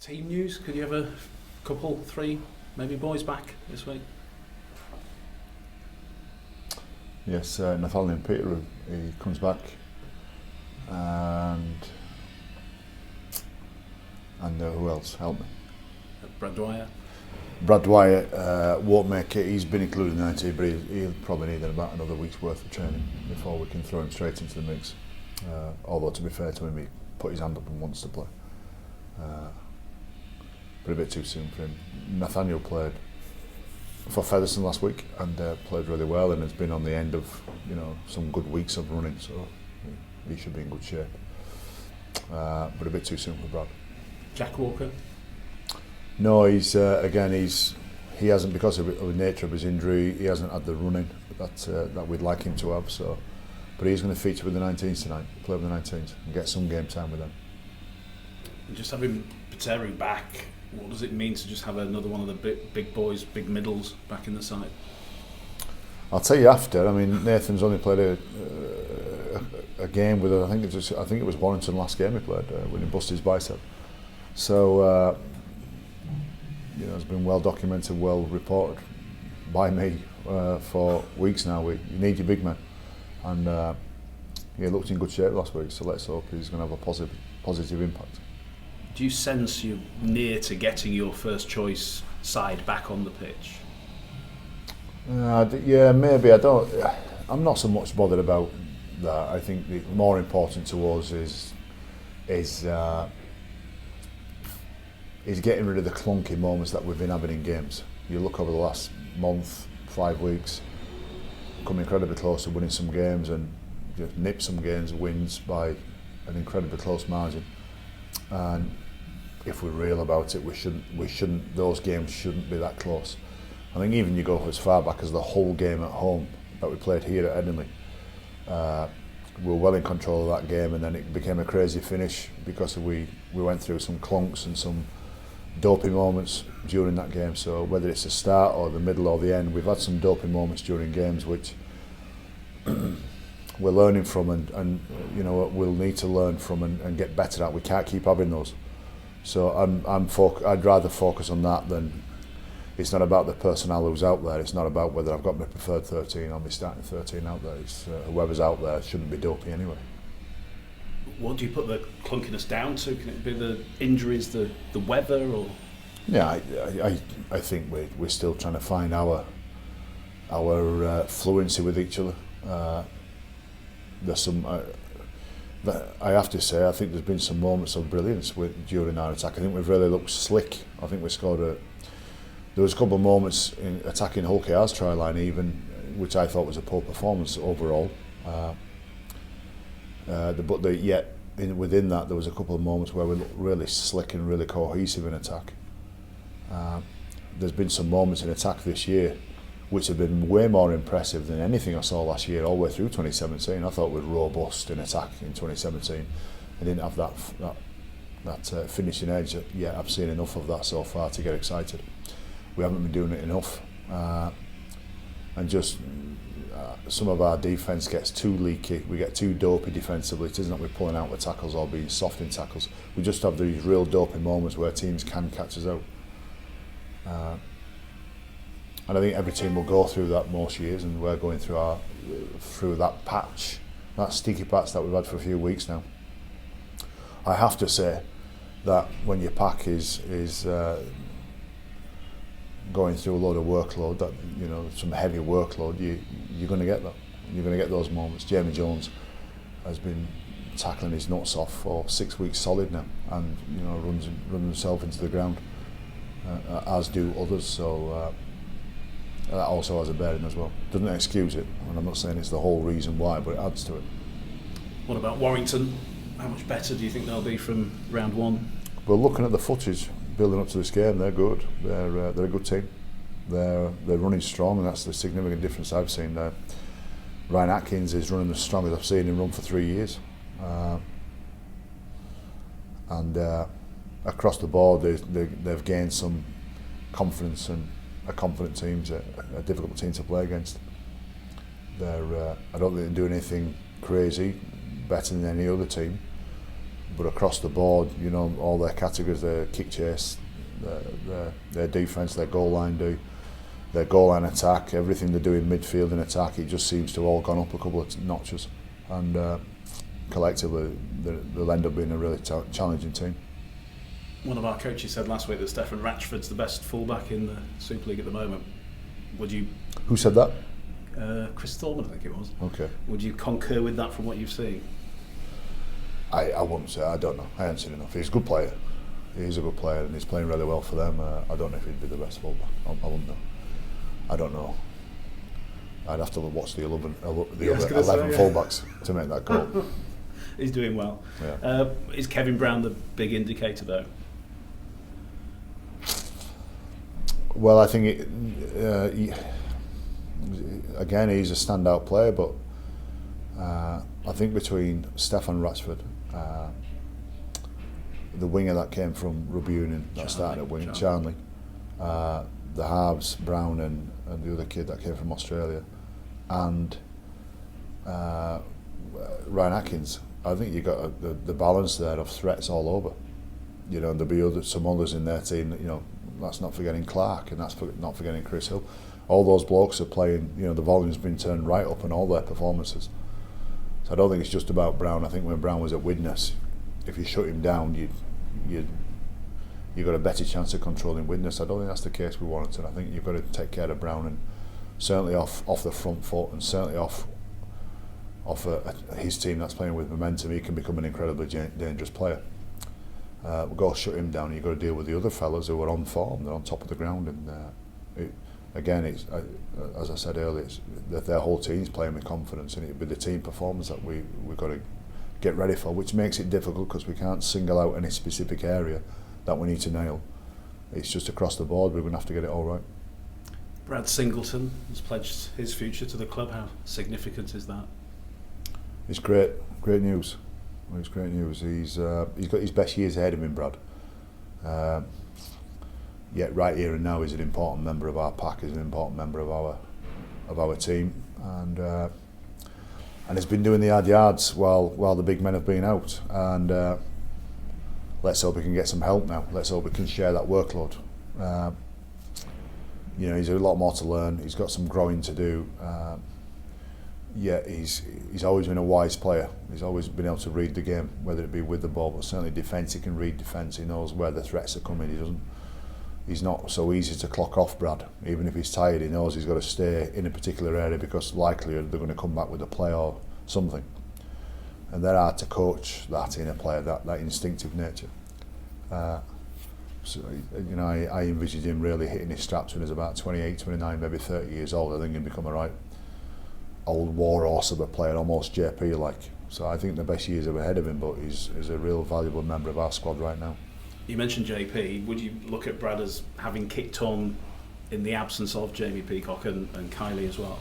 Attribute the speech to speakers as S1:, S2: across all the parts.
S1: Team news? Could you have a couple, three, maybe boys back this week?
S2: Yes, Nathaniel Peter, he comes back, and who else? Help me.
S1: Brad Dwyer.
S2: Brad Dwyer won't make it. He's been included in the 19, but he'll probably need about another week's worth of training before we can throw him straight into the mix. Although, to be fair to him, he put his hand up and wants to play. But a bit too soon for him. Nathaniel played for Featherstone last week and played really well, and has been on the end of some good weeks of running, so he should be in good shape. But a bit too soon for Brad.
S1: Jack Walker.
S2: No, he hasn't, because of the nature of his injury, he hasn't had the running that we'd like him to have. So, but he's going to feature with the 19s tonight, play with the 19s, and get some game time with them.
S1: And just having Pateri back, what does it mean to just have another one of the big boys, big middles back in the side?
S2: I'll tell you after. I mean, Nathan's only played a game with, I think it was Warrington last game he played when he busted his bicep. So it's been well documented, well reported by me for weeks now. You need your big men, and he looked in good shape last week. So let's hope he's going to have a positive impact.
S1: Do you sense you're near to getting your first choice side back on the pitch?
S2: Yeah, maybe. I'm not so much bothered about that. I think the more important to us is getting rid of the clunky moments that we've been having in games. You look over the last month, 5 weeks, come incredibly close to winning some games and just nip some games, wins by an incredibly close margin. And if we're real about it, those games shouldn't be that close. I think even you go as far back as the whole game at home that we played here at Edinburgh, we were well in control of that game, and then it became a crazy finish because we went through some clunks and some dopey moments during that game. So whether it's the start or the middle or the end, we've had some dopey moments during games which we're learning from, and we'll need to learn from and get better at. We can't keep having those. So I'd rather focus on that than, it's not about the personnel who's out there. It's not about whether I've got my preferred 13 or my starting 13 out there. It's whoever's out there shouldn't be dopey anyway.
S1: What do you put the clunkiness down to? Can it be the injuries, the weather, or?
S2: Yeah, I think we're still trying to find our fluency with each other. There's some. I have to say, I think there's been some moments of brilliance during our attack. I think we've really looked slick. I think we scored there was a couple of moments in attacking Hull KR's try line even, which I thought was a poor performance overall. Within that, there was a couple of moments where we looked really slick and really cohesive in attack. There's been some moments in attack this year which have been way more impressive than anything I saw last year, all the way through 2017. I thought we were robust in attack in 2017. I didn't have that finishing edge yet. I've seen enough of that so far to get excited. We haven't been doing it enough, and just some of our defence gets too leaky. We get too dopey defensively. It isn't that we're pulling out with tackles or being soft in tackles. We just have these real dopey moments where teams can catch us out. And I think every team will go through that most years, and we're going through that patch, that sticky patch that we've had for a few weeks now. I have to say that when your pack is going through a load of workload, that some heavy workload, you're going to get that. You're going to get those moments. Jamie Jones has been tackling his nuts off for 6 weeks solid now, and runs himself into the ground, as do others. So that also has a bearing as well. Doesn't excuse it, and I'm not saying it's the whole reason why, but it adds to it.
S1: What about Warrington? How much better do you think they'll be from round one?
S2: Well, looking at the footage building up to this game, they're good. They're a good team. They're running strong, and that's the significant difference I've seen there. Ryan Atkins is running as strong as I've seen him run for 3 years, and across the board they've gained some confidence, and a confident team's a difficult team to play against. I don't think they're doing anything crazy better than any other team, but across the board, all their categories, their kick chase, their defence, their goal line their goal line attack, everything they do in midfield and attack, it just seems to have all gone up a couple of notches, and collectively they'll end up being a really challenging team.
S1: One of our coaches said last week that Stefan Ratchford's the best fullback in the Super League at the moment. Would you?
S2: Who said that?
S1: Chris Thorman, I think it was.
S2: Okay.
S1: Would you concur with that from what you've seen?
S2: I wouldn't say. I don't know. I haven't seen enough. He's a good player. He's a good player, and he's playing really well for them. I don't know if he'd be the best fullback. I wouldn't know. I don't know. I'd have to watch the 11 fullbacks to make that call.
S1: He's doing well.
S2: Yeah.
S1: Is Kevin Brown the big indicator, though?
S2: Well, I think again, he's a standout player, but I think between Stefan Ratchford, the winger that came from Rugby Union that started at wing, Charnley, the halves, Brown and the other kid that came from Australia, and Ryan Atkins, I think you got the balance there of threats all over. And there'll be some others in their team. That's not forgetting Clark, and that's not forgetting Chris Hill. All those blokes are playing. The volume's been turned right up in all their performances. So I don't think it's just about Brown. I think when Brown was at Widnes, if you shut him down, you got a better chance of controlling Widnes. I don't think that's the case with Warrington. I think you've got to take care of Brown, and certainly off the front foot, and certainly off his team that's playing with momentum, he can become an incredibly dangerous player. We've got to shut him down, and you've got to deal with the other fellas who are on form, they're on top of the ground, and it's as I said earlier, their whole team's playing with confidence, and it'll be the team performance that we've got to get ready for, which makes it difficult because we can't single out any specific area that we need to nail. It's just across the board, we're going to have to get it all right.
S1: Brad Singleton has pledged his future to the club. How significant is that?
S2: It's great news. It's great news. He's got his best years ahead of him, Brad. Yet right here and now, he's an important member of our pack. He's an important member of our team, and he's been doing the hard yards while the big men have been out. And let's hope he can get some help now. Let's hope we can share that workload. He's a lot more to learn. He's got some growing to do. He's always been a wise player. He's always been able to read the game, whether it be with the ball, but certainly defence. He can read defence. He knows where the threats are coming. He's not so easy to clock off, Brad. Even if he's tired, he knows he's got to stay in a particular area because likely they're going to come back with a play or something. And they're hard to coach that in a player, that instinctive nature. I envisaged him really hitting his straps when he was about 28, 29, maybe 30 years old. I think he'd become a right old war horse of a player, almost JP-like. So I think the best years are ahead of him, but he's a real valuable member of our squad right now.
S1: You mentioned JP. Would you look at Brad as having kicked on in the absence of Jamie Peacock and Kylie as well?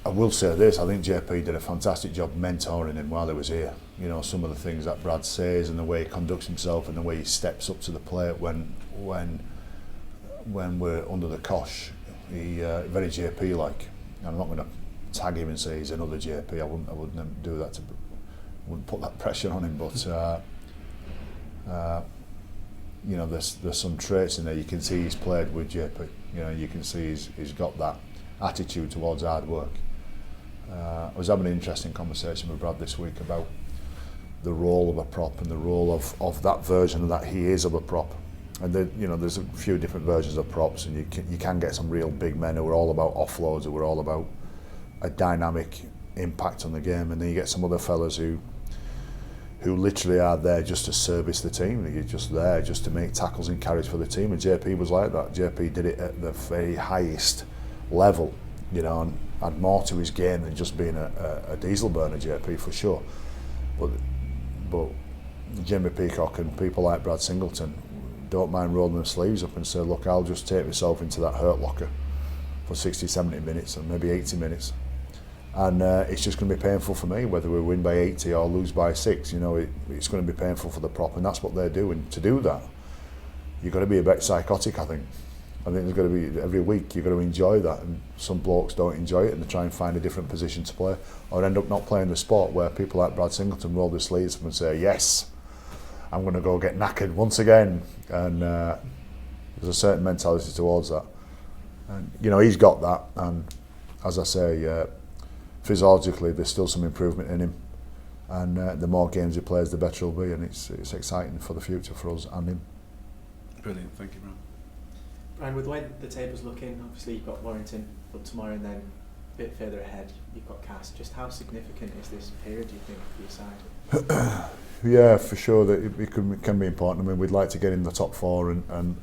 S2: I will say this, I think JP did a fantastic job mentoring him while he was here. Some of the things that Brad says and the way he conducts himself and the way he steps up to the plate when we're under the cosh. He very JP-like. I'm not going to tag him and say he's another JP. I wouldn't do that. Wouldn't put that pressure on him. But there's some traits in there. You can see he's played with JP. You can see he's got that attitude towards hard work. I was having an interesting conversation with Brad this week about the role of a prop and the role of that version of that he is of a prop. And there's a few different versions of props, and you can get some real big men who are all about offloads, who are all about a dynamic impact on the game, and then you get some other fellas who literally are there just to service the team. You're just there just to make tackles and carries for the team, and JP was like that. JP did it at the very highest level, and had more to his game than just being a diesel burner, JP, for sure. But Jamie Peacock and people like Brad Singleton don't mind rolling their sleeves up and say, look, I'll just take myself into that hurt locker for 60, 70 minutes and maybe 80 minutes. And it's just going to be painful for me, whether we win by 80 or lose by 6. It's going to be painful for the prop, and that's what they're doing. To do that, you've got to be a bit psychotic, I think. I think there's got to be, every week you've got to enjoy that, and some blokes don't enjoy it and they try and find a different position to play, or end up not playing the sport, where people like Brad Singleton roll their sleeves up and say, yes, I'm going to go get knackered once again, and there's a certain mentality towards that, and you know, he's got that, and as I say, physiologically there's still some improvement in him, and the more games he plays the better he'll be, and it's exciting for the future for us and him.
S1: Brilliant, thank you, Brian.
S3: Brian, with the way the table's looking, obviously you've got Warrington up tomorrow, and then a bit further ahead you've got Cass. Just how significant is this period, do you think, for your side?
S2: Yeah, for sure that it can be important. I mean, we'd like to get in the top four and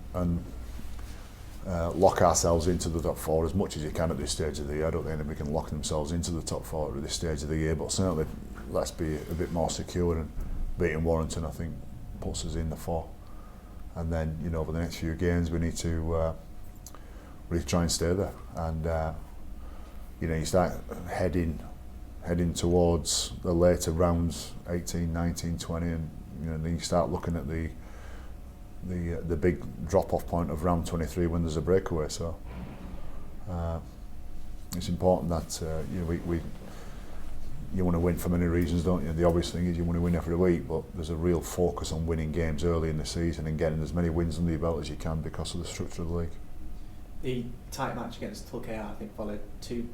S2: lock ourselves into the top four as much as you can at this stage of the year. I don't think anybody can lock themselves into the top four at this stage of the year, but certainly let's be a bit more secure, and beating Warrington, I think, puts us in the four. And then, you know, over the next few games we need to really try and stay there, and you know, you start heading towards the later rounds, 18, 19, 20, and you know, then you start looking at the big drop-off point of round 23 when there's a breakaway. So it's important that you know, you want to win for many reasons, don't you? The obvious thing is you want to win every week, but there's a real focus on winning games early in the season and getting as many wins under your belt as you can because of the structure of the league. The
S3: tight match against Hull KR, I think, followed two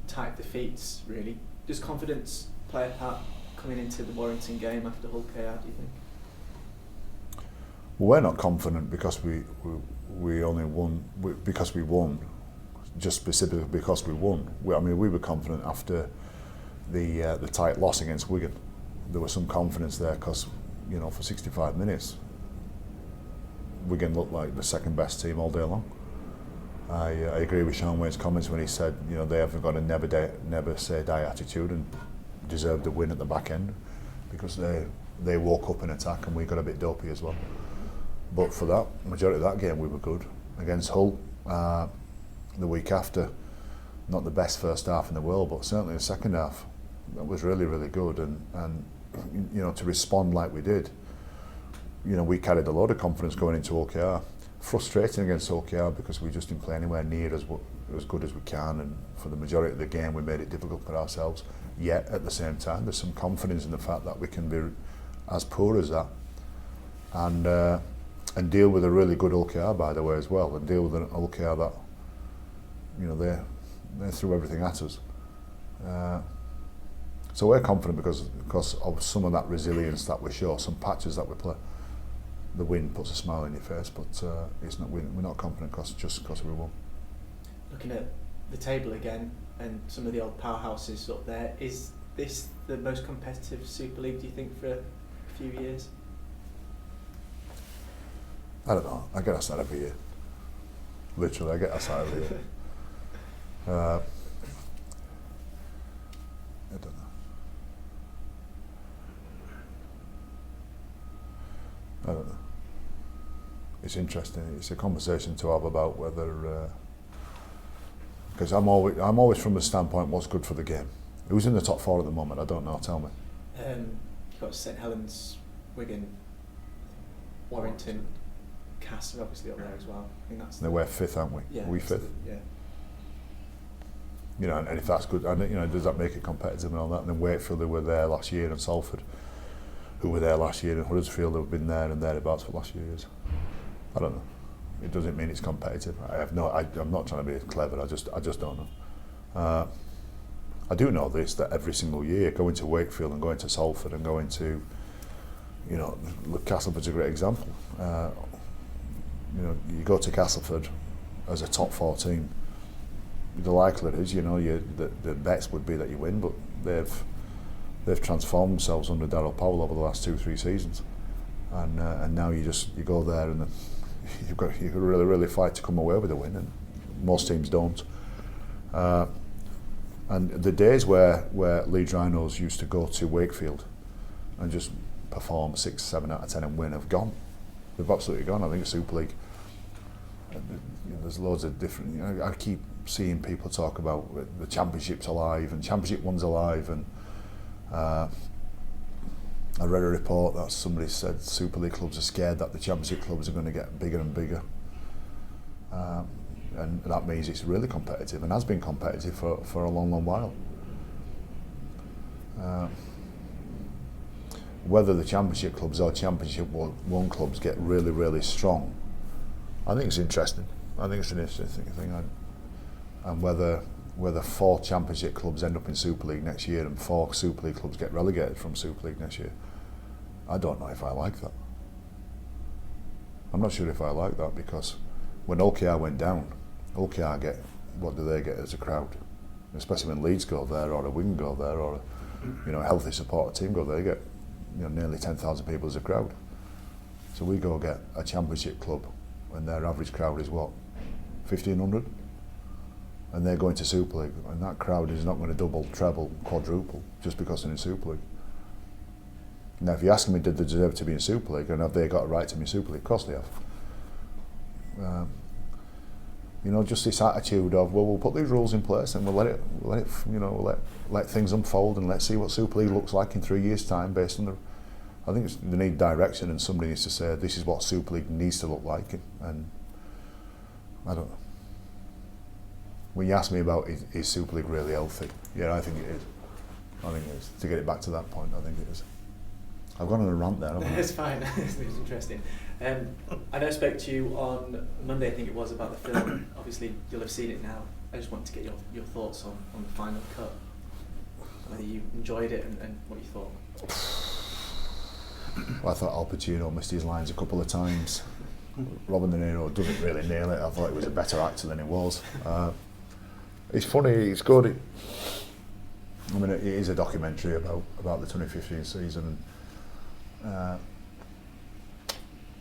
S3: tight defeats, really. Does confidence play a part coming into the Warrington game after Hull KR, do you think?
S2: Well, we're not confident because we only won, because we won, just specifically because we won. I mean, we were confident after the tight loss against Wigan. There was some confidence there because, you know, for 65 minutes Wigan looked like the second best team all day long. I agree with Sean Wayne's comments when he said, you know, they haven't got a never say die attitude, and deserved the win at the back end because they woke up in attack, and we got a bit dopey as well. But for that majority of that game we were good. Against Hull the week after, not the best first half in the world, but certainly the second half that was really, really good, and you know, to respond like we did, you know, we carried a lot of confidence going into OKR. Frustrating against OKR because we just didn't play anywhere near as good as we can, and for the majority of the game we made it difficult for ourselves. Yet at the same time there's some confidence in the fact that we can be as poor as that, and deal with a really good OKR, by the way, as well, and deal with an OKR that, you know, they threw everything at us. So we're confident because of some of that resilience that we show, some patches that we play. The win puts a smile on your face, but it's not we're not confident just because we won.
S3: Looking at the table again and some of the old powerhouses up there, is this the most competitive Super League, do you think, for a few years?
S2: I don't know. I get asked that every year. Literally, I get asked that every year. I don't know. I don't know. It's interesting. It's a conversation to have about whether, because I'm always from the standpoint what's good for the game. Who's in the top four at the moment? I don't know. Tell me.
S3: You've got St Helens, Wigan, Warrington, Cass are obviously up there as well. I think that's.
S2: We're fifth, aren't we?
S3: Yeah.
S2: Are we fifth?
S3: Yeah.
S2: You know, and if that's good, and you know, does that make it competitive and all that? And then Wakefield, who were there last year, and Salford, who were there last year, and Huddersfield, who have been there and thereabouts for the last few years. I don't know. It doesn't mean it's competitive. I'm not trying to be clever. I just don't know. I do know this, that every single year, going to Wakefield and going to Salford and going to, you know, Castleford's a great example. You know, you go to Castleford as a top 4 team. The likelihood is, you know, the bets would be that you win, but they've transformed themselves under Darryl Powell over the last 2-3 seasons, and now you go there and you really fight to come away with a win, and most teams don't. And the days where Leeds Rhinos used to go to Wakefield and just perform 6, 7 out of 10 and win have gone. They've absolutely gone. I think Super League. You know, there's loads of different. You know, I keep seeing people talk about the Championship's alive and Championship one's alive, and I read a report that somebody said Super League clubs are scared that the Championship clubs are going to get bigger and bigger. and that means it's really competitive and has been competitive for a long while. Whether the Championship clubs or Championship 1 clubs get really strong, I think it's interesting. I think it's an interesting thing. And whether 4 Championship clubs end up in Super League next year and 4 Super League clubs get relegated from Super League next year, I don't know if I like that. I'm not sure if I like that, because when OKR went down, OKR what do they get as a crowd? Especially when Leeds go there, or a Wigan go there, or a healthy supporter team go there, they get nearly 10,000 people as a crowd. So we go get a Championship club and their average crowd is what, 1,500? And they're going to Super League, and that crowd is not going to double, treble, quadruple just because they're in Super League. Now, if you ask me, did they deserve to be in Super League, and have they got a right to be in Super League? Of course they have. Just this attitude of, well, we'll put these rules in place and we'll let things unfold, and let's see what Super League looks like in 3 years' time. Based on I think they need direction, and somebody needs to say this is what Super League needs to look like, and I don't know. When you ask me about is Super League really healthy? Yeah, I think it is. I think it is. To get it back to that point, I think it is. I've gone on a rant there, haven't I?
S3: It's fine. It's interesting. I know I spoke to you on Monday, I think it was, about the film. Obviously, you'll have seen it now. I just wanted to get your thoughts on the final cut. Whether you enjoyed it and what you thought.
S2: Well, I thought Al Pacino missed his lines a couple of times. Robert De Niro doesn't really nail it. I thought he was a better actor than he was. It's funny, it's good. It is a documentary about the 2015 season.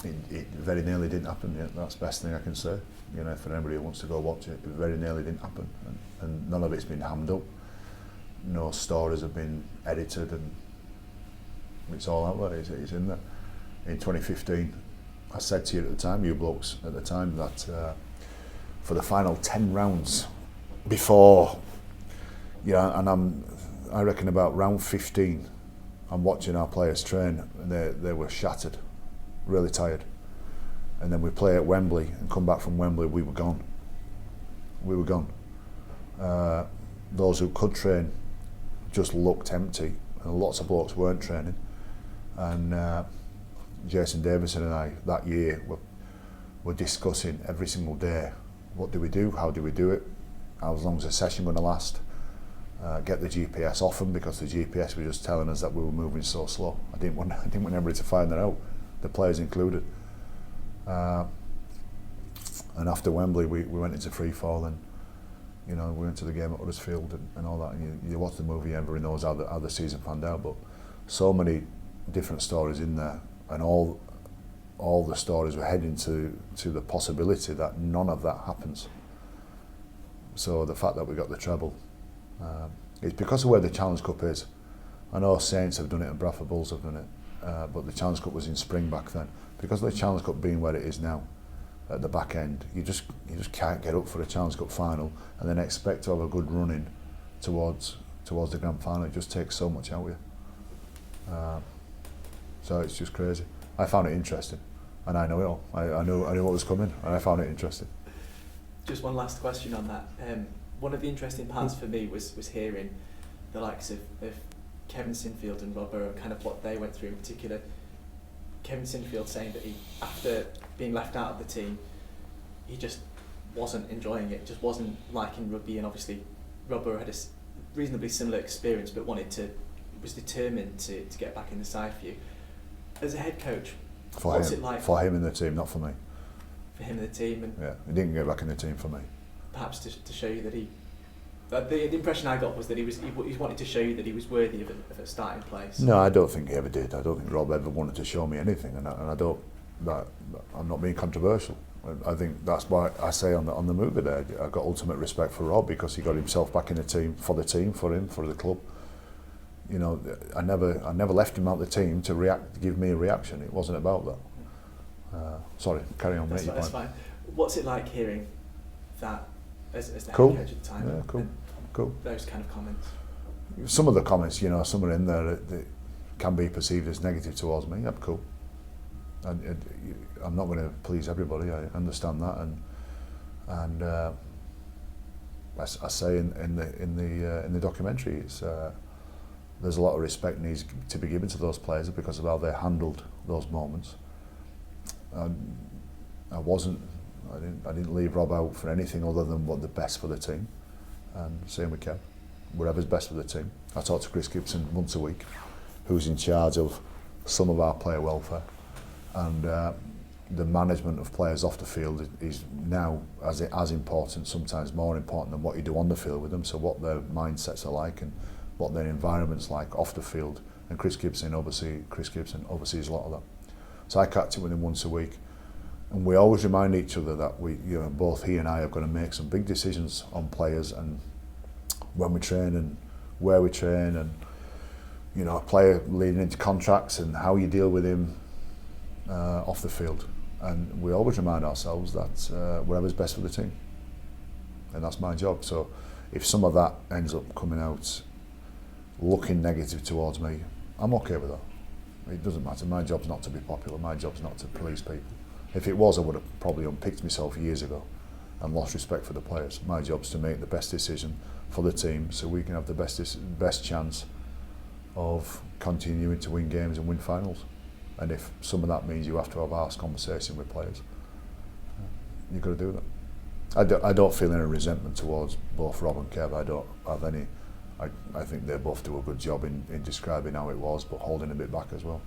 S2: It very nearly didn't happen. Yeah, that's the best thing I can say. For anybody who wants to go watch it, it very nearly didn't happen, and none of it's been hammed up. No stories have been edited, and it's all out there. It's in there. In 2015, I said to you at the time, you blokes at the time, that for the final 10 rounds before, and I reckon about round 15, I'm watching our players train, and they were shattered, really tired. And then we play at Wembley and come back from Wembley, we were gone. Those who could train just looked empty, and lots of blokes weren't training. And Jason Davison and I that year were discussing every single day, what do we do, how do we do it, how long's the session going to last, get the GPS off them, because the GPS was just telling us that we were moving so slow. I didn't want anybody to find that out, the players included. And after Wembley, we went into free fall, and we went to the game at Huddersfield and all that. And you watch the movie, everybody knows how the season panned out. But so many different stories in there, and all the stories were heading to the possibility that none of that happens. So the fact that we got the treble, it's because of where the Challenge Cup is. I know Saints have done it and Bradford Bulls have done it, but the Challenge Cup was in spring back then. Because of the Challenge Cup being where it is now, at the back end, you just can't get up for a Challenge Cup final and then expect to have a good run in towards the grand final. It just takes so much out of you. So it's just crazy. I found it interesting, and I know it all. I knew what was coming, and I found it interesting.
S3: Just one last question on that. One of the interesting parts for me was hearing the likes of Kevin Sinfield and Rob Burrow, kind of what they went through in particular. Kevin Sinfield saying that he, after being left out of the team, he just wasn't enjoying it, just wasn't liking rugby, and obviously Rob Burrow had a reasonably similar experience, but was determined to get back in the side for you. As a head coach, what's it like?
S2: For him in the team, not for me.
S3: For him in the team, and
S2: yeah, he didn't get back in the team for me.
S3: Perhaps to show you that the impression I got was that he wanted to show you that he was worthy of a starting place.
S2: No, I don't think he ever did. I don't think Rob ever wanted to show me anything, and I don't. I'm not being controversial. I think that's why I say on the movie there, I got ultimate respect for Rob, because he got himself back in the team, for him, for the club. I never left him out the team to give me a reaction. It wasn't about that. Sorry, carry on, mate.
S3: That's fine. What's it like hearing that as the
S2: cool.
S3: head coach at the time?
S2: Yeah, cool.
S3: Those kind of comments.
S2: Some of the comments, some are in there that can be perceived as negative towards me. Yeah, cool. And I'm not going to please everybody. I understand that, and And I say in the documentary, it's there's a lot of respect needs to be given to those players because of how they handled those moments. I didn't leave Rob out for anything other than what the best for the team, and same with Kev. Whatever's best for the team. I talk to Chris Gibson once a week, who's in charge of some of our player welfare, and the management of players off the field is now as important, sometimes more important than what you do on the field with them. So what their mindsets are like and what their environment's like off the field. And Chris Gibson oversees a lot of that. So I catch up with him once a week, and we always remind each other that both he and I are going to make some big decisions on players and when we train and where we train, and a player leading into contracts and how you deal with him off the field. And we always remind ourselves that whatever's best for the team, and that's my job. So if some of that ends up coming out looking negative towards me, I'm okay with that. It doesn't matter. My job's not to be popular. My job's not to please people. If it was, I would have probably unpicked myself years ago and lost respect for the players. My job's to make the best decision for the team so we can have the best chance of continuing to win games and win finals. And if some of that means you have to have a harsh conversation with players, you've got to do that. I don't feel any resentment towards both Rob and Kev. I don't have any. I think they both do a good job in describing how it was, but holding a bit back as well.